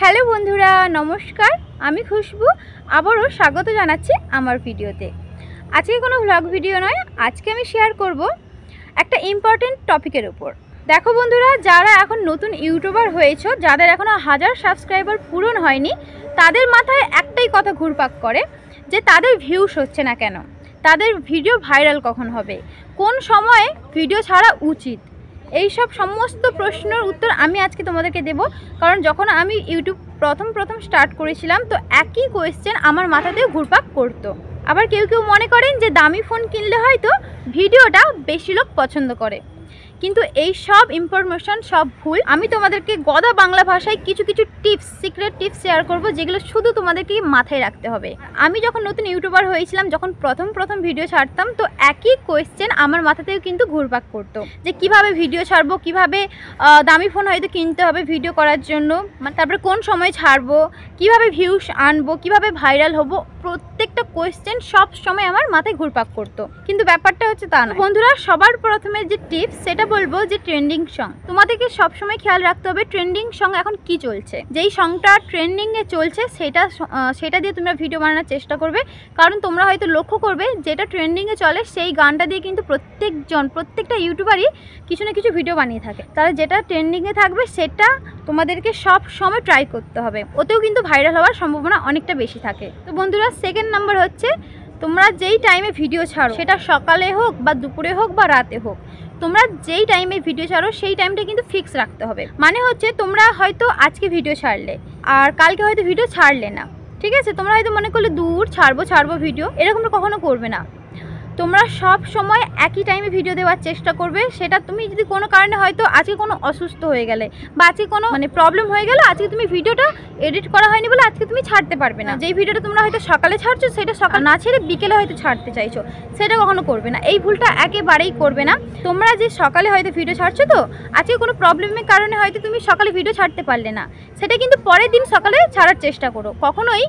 Hello বন্ধুরা, নমস্কার। আমি খুশবু আবারও স্বাগত জানাচ্ছি আমার ভিডিওতে। আজকে কোনো ভ্লগ ভিডিও নয়, আজকে আমি শেয়ার করব একটা ইম্পর্টেন্ট টপিকের উপর। দেখো বন্ধুরা, যারা এখন নতুন ইউটিউবার হয়েছো, যাদের এখনও 1000 সাবস্ক্রাইবার পূরণ হয়নি, তাদের মাথায় একটাই কথা ঘুরপাক করে যে তাদের ভিউস হচ্ছে না কেন, তাদের ভিডিও ভাইরাল কখন হবে, কোন সময়ে ভিডিও ছাড়া উচিত। এই সব সমস্ত প্রশ্নের উত্তর আমি আজকে তোমাদেরকে দেব। কারণ যখন আমি ইউটিউব প্রথম স্টার্ট করেছিলাম, তো একই কোয়েশ্চেন আমার মাথাতেও ঘুরপাক করতো। আবার কেউ মনে করেন যে দামি ফোন কিনলে হয়তো ভিডিওটা বেশি লোক পছন্দ করে, কিন্তু এই সব ইনফরমেশন সব ভুল। আমি তোমাদেরকে গদা বাংলা ভাষায় কিছু টিপস, সিক্রেট টিপস শেয়ার করব, যেগুলো শুধু তোমাদেরকে মাথায় রাখতে হবে। আমি যখন নতুন ইউটিউবার হয়েছিলাম, যখন প্রথম ভিডিও ছাড়তাম, তো একই কোয়েশ্চেন আমার মাথাতেও কিন্তু ঘুরপাক করতো যে কিভাবে ভিডিও ছাড়বো, কিভাবে দামি ফোন হয়তো কিনতে হবে ভিডিও করার জন্য, তারপরে কোন সময় ছাড়বো, কিভাবে ভিউস আনবো, কিভাবে ভাইরাল হবো। প্রত্যেকটা কোয়েশ্চেন সব সময় আমার মাথায় ঘুরপাক করতো, কিন্তু ব্যাপারটা হচ্ছে তা না। বন্ধুরা, সবার প্রথমে যে টিপস সেটা বলবো যে ট্রেন্ডিং সং। তোমাদেরকে সবসময় খেয়াল রাখতে হবে ট্রেন্ডিং সং এখন কি চলছে। যেই সংটা ট্রেন্ডিংয়ে চলছে সেটা দিয়ে তোমরা ভিডিও বানানোর চেষ্টা করবে। কারণ তোমরা হয়তো লক্ষ্য করবে যেটা ট্রেন্ডিংয়ে চলে সেই গানটা দিয়ে কিন্তু প্রত্যেকটা ইউটিউবারই কিছু না কিছু ভিডিও বানিয়ে থাকে। তাহলে যেটা ট্রেন্ডিংয়ে থাকবে সেটা তোমাদেরকে সব সময় ট্রাই করতে হবে, ওতেও কিন্তু ভাইরাল হওয়ার সম্ভাবনা অনেকটা বেশি থাকে। তো বন্ধুরা, সেকেন্ড নাম্বার হচ্ছে তোমরা যেই টাইমে ভিডিও ছাড়ো, সেটা সকালে হোক বা দুপুরে হোক বা রাতে হোক, তোমরা যেই টাইমে ভিডিও ছাড়ো সেই টাইমটা কিন্তু ফিক্স রাখতে হবে। মানে হচ্ছে তোমরা হয়তো আজকে ভিডিও ছাড়লে আর কালকে হয়তো ভিডিও ছাড়লে না, ঠিক আছে? তোমরা হয়তো মনে করলে ছাড়বো ভিডিও, এরকমটা কখনো করবে না। তোমরা সব সময় একই টাইমে ভিডিও দেওয়ার চেষ্টা করবে। সেটা তুমি যদি কোনো কারণে হয়তো আজকে কোনো অসুস্থ হয়ে গেলে বা আজকে কোনো প্রবলেম হয়ে গেল, আজকে তুমি ভিডিওটা এডিট করা হয়নি বলে আজকে তুমি ছাড়তে পারবে না। যেই ভিডিওটা তোমরা হয়তো সকালে ছাড়ছো, সেটা সকাল না ছেড়ে বিকেলে হয়তো ছাড়তে চাইছো, সেটা কখনো করবে না। এই ভুলটা একেবারেই করবে না। তোমরা যে সকালে হয়তো ভিডিও ছাড়ছো, তো আজকে কোনো প্রবলেমের কারণে হয়তো তুমি সকালে ভিডিও ছাড়তে পারলে না, সেটা কিন্তু পরের দিন সকালে ছাড়ার চেষ্টা করো। কখনোই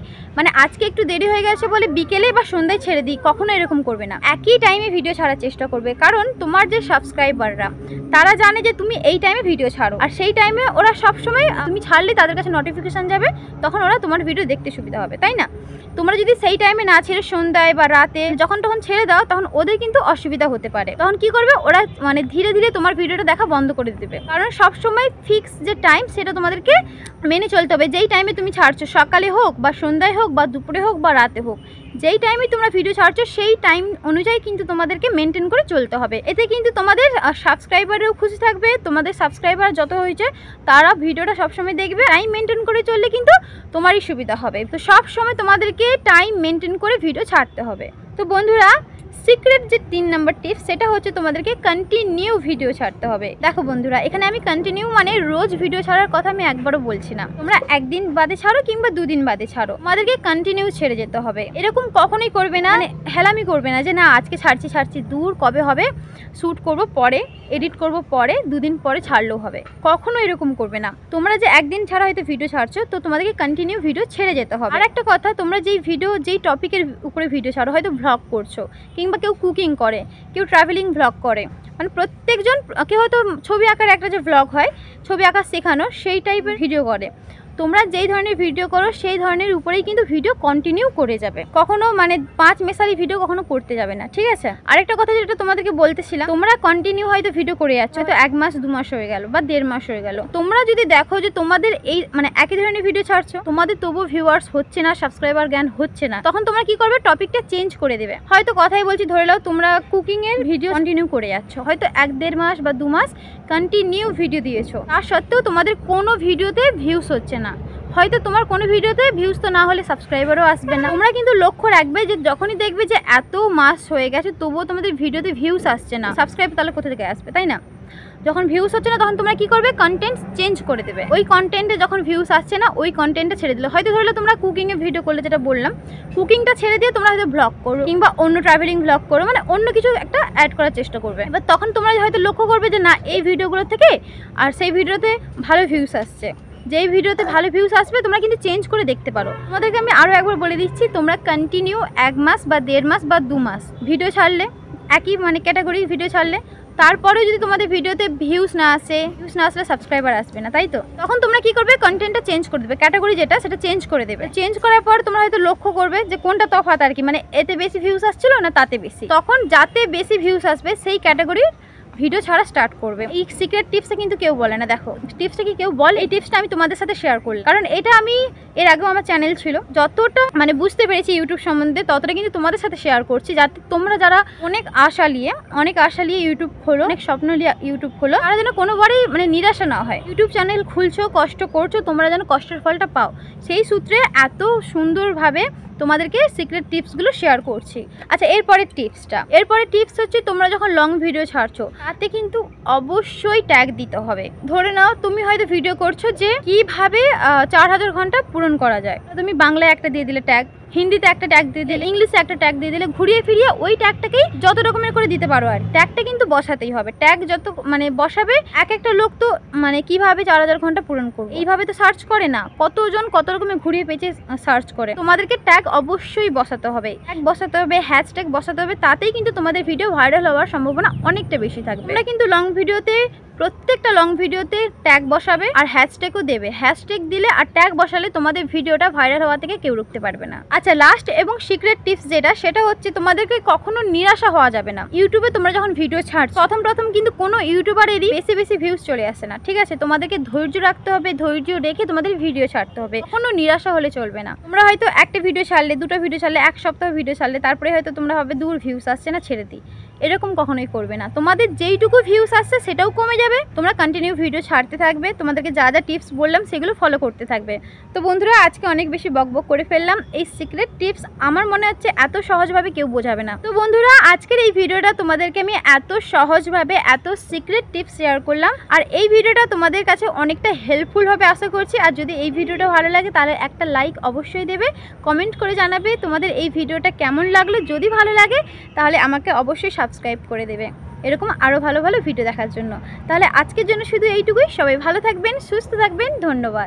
আজকে একটু দেরি হয়ে গেছে বলে বিকেলে বা সন্ধ্যায় ছেড়ে দিই, কখনো এরকম করবে না। একই টাইমে ভিডিও ছাড়ার চেষ্টা করবে, কারণ তোমার যে সাবস্ক্রাইবাররা তারা জানে যে তুমি এই টাইমে ভিডিও ছাড়ো, আর সেই টাইমে ওরা সবসময় তুমি ছাড়লে তাদের কাছে নোটিফিকেশান যাবে, তখন ওরা তোমার ভিডিও দেখতে সুবিধা হবে, তাই না? তোমরা যদি সেই টাইমে না ছেড়ে সন্ধ্যায় বা রাতে যখন তখন ছেড়ে দাও, তখন ওদের কিন্তু অসুবিধা হতে পারে। তখন কি করবে ওরা, ধীরে ধীরে তোমার ভিডিওটা দেখা বন্ধ করে দেবে। কারণ সবসময় ফিক্স যে টাইম সেটা তোমাদেরকে মেনে চলতে হবে। যেই টাইমে তুমি ছাড়ছো, সকালে হোক বা সন্ধ্যায় হোক বা দুপুরে হোক বা রাতে হোক, যেই টাইমে তোমরা ভিডিও ছাড়ছো সেই টাইম অনুযায়ী কিন্তু তোমাদেরকে মেনটেন করে চলতে হবে। এতে কিন্তু তোমাদের সাবস্ক্রাইবারও খুশি থাকবে। তোমাদের সাবস্ক্রাইবার যত হয়েছে তারা ভিডিওটা সবসময় দেখবে। টাইম মেনটেন করে চললে কিন্তু তোমারই সুবিধা হবে। তো সব সময় তোমাদেরকে টাইম মেনটেন করে ভিডিও ছাড়তে হবে। তো বন্ধুরা, সিক্রেট যে 3 নম্বর টিপস, সেটা হচ্ছে তোমাদেরকে কন্টিনিউ ভিডিও ছাড়তে হবে। দেখো বন্ধুরা, এখানে আমি কন্টিনিউ রোজ ভিডিও ছাড়ার কথা আমি একবারও বলছি না। তোমরা একদিন বাদে ছাড়ো কিংবা 2 দিন বাদে ছাড়ো, তোমাদেরকে কন্টিনিউ ছেড়ে যেতে হবে। এরকম কখনোই করবে না, হেলামি করবে না যে না আজকে ছাড়ছি দূর কবে হবে, শ্যুট করব পরে, এডিট করব পরে, 2 দিন পরে ছাড়লেও হবে। কখনো এরকম করবে না। তোমরা যে একদিন ছাড়া হয়তো ভিডিও ছাড়ছো, তো তোমাদেরকে কন্টিনিউ ভিডিও ছেড়ে যেতে হবে। আর একটা কথা, তোমরা যেই টপিকের উপরে ভিডিও ছাড়ো, হয়তো ভ্লগ করছো কিংবা কেউ কুকিং করে, কেউ ট্রাভেলিং ভ্লগ করে, প্রত্যেকজন, কেউ হয়তো ছবি আঁকার একটা যে ভ্লগ হয়, ছবি আঁকা শেখানো, সেই টাইপের ভিডিও করে। তোমরা যেই ধরনের ভিডিও করো সেই ধরনের উপরেই কিন্তু ভিডিও কন্টিনিউ করে যাবে। কখনো 5 মেশালি ভিডিও কখনো করতে যাবে না, ঠিক আছে? আরেকটা কথা যেটা তোমাদেরকে বলতেছিলাম, তোমরা কন্টিনিউ হয়তো ভিডিও করে যাচ্ছ, হয়তো 1 মাস 2 মাস হয়ে গেল বা 1.5 মাস হয়ে গেল। তোমরা যদি দেখো যে তোমাদের এই একই ধরনের ভিডিও ছাড়ছো, তোমাদের তবু ভিউয়ার্স হচ্ছে না, সাবস্ক্রাইবার জ্ঞান হচ্ছে না, তখন তোমরা কি করবে, টপিকটা চেঞ্জ করে দেবে। হয়তো কথাই বলছি, ধরে নাও তোমরা কুকিং এর ভিডিও কন্টিনিউ করে যাচ্ছ, হয়তো 1-1.5 মাস বা 2 মাস কন্টিনিউ ভিডিও দিয়েছো, তার সত্ত্বেও তোমাদের কোনো ভিডিওতে ভিউস হচ্ছে না। হয়তো তোমার কোনো ভিডিওতে ভিউজ তো না হলে সাবস্ক্রাইবারও আসবে না। তোমরা কিন্তু লক্ষ্য রাখবে যে যখনই দেখবে যে এত মাস হয়ে গেছে তবুও তোমাদের ভিডিওতে ভিউজ আসছে না, সাবস্ক্রাইব তাহলে কোথা থেকে আসবে, তাই না? যখন ভিউস হচ্ছে না, তখন তোমরা কি করবে, কন্টেন্ট চেঞ্জ করে দেবে। ওই কন্টেন্টে যখন ভিউস আসছে না, ওই কন্টেন্টটা ছেড়ে দিলে। হয়তো ধরলে তোমরা কুকিংয়ে ভিডিও করলে, যেটা বললাম, কুকিংটা ছেড়ে দিয়ে তোমরা হয়তো ব্লগ করো কিংবা অন্য ট্রাভেলিং ব্লগ করো, অন্য কিছু একটা অ্যাড করার চেষ্টা করবে। এবার তখন তোমরা হয়তো লক্ষ্য করবে যে না, এই ভিডিওগুলো থেকে আর সেই ভিডিওতে ভালো ভিউস আসছে। যেই ভিডিওতে ভালো ভিউস আসবে তোমরা কিন্তু চেঞ্জ করে দেখতে পারো। তোমাদেরকে আমি আরও একবার বলে দিচ্ছি, তোমরা কন্টিনিউ 1 মাস বা 1.5 মাস বা 2 মাস ভিডিও ছাড়লে, একই ক্যাটাগরি ভিডিও ছাড়লে, তারপরেও যদি তোমাদের ভিডিওতে ভিউজ না আসলে সাবস্ক্রাইবার আসবে না, তাই তো? তখন তোমরা কি করবে, কন্টেন্টটা চেঞ্জ করে দেবে, ক্যাটাগরি যেটা সেটা চেঞ্জ করে দেবে। চেঞ্জ করার পর তোমরা হয়তো লক্ষ্য করবে যে কোনটা তফাৎ আর কি, মানে এতে বেশি ভিউজ আসছিল না তাতে বেশি, তখন যাতে বেশি ভিউজ আসবে সেই ক্যাটাগরির ভিডিও ছাড়া স্টার্ট করবে। এই সিক্রেট টিপসটা কিন্তু কেউ বলে না, দেখো টিপসটা কি কেউ বলে, এই টিপসটা আমি তোমাদের সাথে শেয়ার করলাম, কারণ এটা আমি এর আগেও আমার চ্যানেল ছিল, যতটা মানে বুঝতে পেরেছি ইউটিউব সম্বন্ধে ততটা কিন্তু তোমাদের সাথে শেয়ার করছি, যাতে তোমরা যারা অনেক আশা নিয়ে ইউটিউব খোলো, অনেক স্বপ্ন নিয়ে ইউটিউব খোলো, তারা যেন কোনোবারই মানে নিরাশা না হয়। ইউটিউব চ্যানেল খুলছো, কষ্ট করছো, তোমরা যেন কষ্টের ফলটা পাও, সেই সূত্রে এত সুন্দরভাবে তোমাদেরকে সিক্রেট টিপসগুলো শেয়ার করছি। আচ্ছা, এরপরের টিপস হচ্ছে তোমরা যখন লং ভিডিও ছাড়ছো তাতে কিন্তু অবশ্যই ট্যাগ দিতে হবে। ধরে নাও তুমি হয়তো ভিডিও করছো যে কিভাবে 4000 ঘন্টা পূরণ করা যায়, তুমি বাংলায় একটা দিয়ে দিলে ট্যাগ, হিন্দিতে একটা ট্যাগ দিয়ে দিলে, ইংলিশে একটা ট্যাগ দিয়ে দিলে, ঘুরিয়ে ফিরিয়ে ওই ট্যাগটাকেই যত রকমের করে দিতে পারো। আর ট্যাগটা কিন্তু বসাতেই হবে, ট্যাগ যত মানে বসাবে, এক একটা লোক তো মানে কিভাবে 4000 ঘন্টা পূরণ করবে এইভাবে তো সার্চ করে না, কতজন কত রকমের ঘুরিয়ে পেঁচে সার্চ করে। তোমাদেরকে ট্যাগ অবশ্যই বসাতে হবে, ট্যাগ বসাতে হবে, হ্যাশট্যাগ বসাতে হবে, তাতেই কিন্তু তোমাদের ভিডিও ভাইরাল হওয়ার সম্ভাবনা অনেকটা বেশি থাকবে। তোমরা কিন্তু প্রত্যেকটা লং ভিডিওতে ট্যাগ বসাবে আর হ্যাশট্যাগও দেবে। হ্যাশট্যাগ দিলে আর ট্যাগ বসালে তোমাদের ভিডিওটা ভাইরাল হওয়া থেকে কেউ রুখতে পারবে না। আচ্ছা, লাস্ট এবং সিক্রেট টিপস সেটা হচ্ছে তোমাদেরকে কখনো নিরাশা হওয়া যাবে না। ইউটিউবে তোমরা যখন ভিডিও ছাড়ছো প্রথম কিন্তু কোনো ইউটিউবারেরই বেশি ভিউজ চলে আসে না, ঠিক আছে? তোমাদেরকে ধৈর্য রাখতে হবে, ধৈর্য রেখে তোমাদের ভিডিও ছাড়তে হবে, কখনো নিরাশা হলে চলবে না। তোমরা হয়তো একটা ভিডিও ছাড়লে, দুটো ভিডিও ছাড়লে, এক সপ্তাহ ভিডিও ছাড়লে, তারপরে হয়তো তোমরা ভাবে দূর ভিউজ আসছে না, ছেড়ে দিই, এরকম কখনোই করবে না। তোমাদের যেইটুকু ভিউজ আসছে সেটাও কমে যাবে, তোমরা কন্টিনিউ ভিডিও ছাড়তে থাকবে, তোমাদেরকে যা যা টিপস বললাম সেগুলো ফলো করতে থাকবে। তো বন্ধুরা, আজকে অনেক বেশি বকবক করে ফেললাম। এই সিক্রেট টিপস আমার মনে হচ্ছে এত সহজভাবে কেউ বোঝাবে না। তো বন্ধুরা, আজকের এই ভিডিওটা তোমাদেরকে আমি এত সহজভাবে এত সিক্রেট টিপস শেয়ার করলাম, আর এই ভিডিওটা তোমাদের কাছে অনেকটা হেল্পফুল হবে আশা করছি। আর যদি এই ভিডিওটা ভালো লাগে তাহলে একটা লাইক অবশ্যই দেবে, কমেন্ট করে জানাবে তোমাদের এই ভিডিওটা কেমন লাগলো। যদি ভালো লাগে তাহলে আমাকে অবশ্যই সাবস্ক্রাইব করে দেবে এরকম আরও ভালো ভিডিও দেখার জন্য। তাহলে আজকের জন্য শুধু এইটুকুই। সবাই ভালো থাকবেন, সুস্থ থাকবেন, ধন্যবাদ।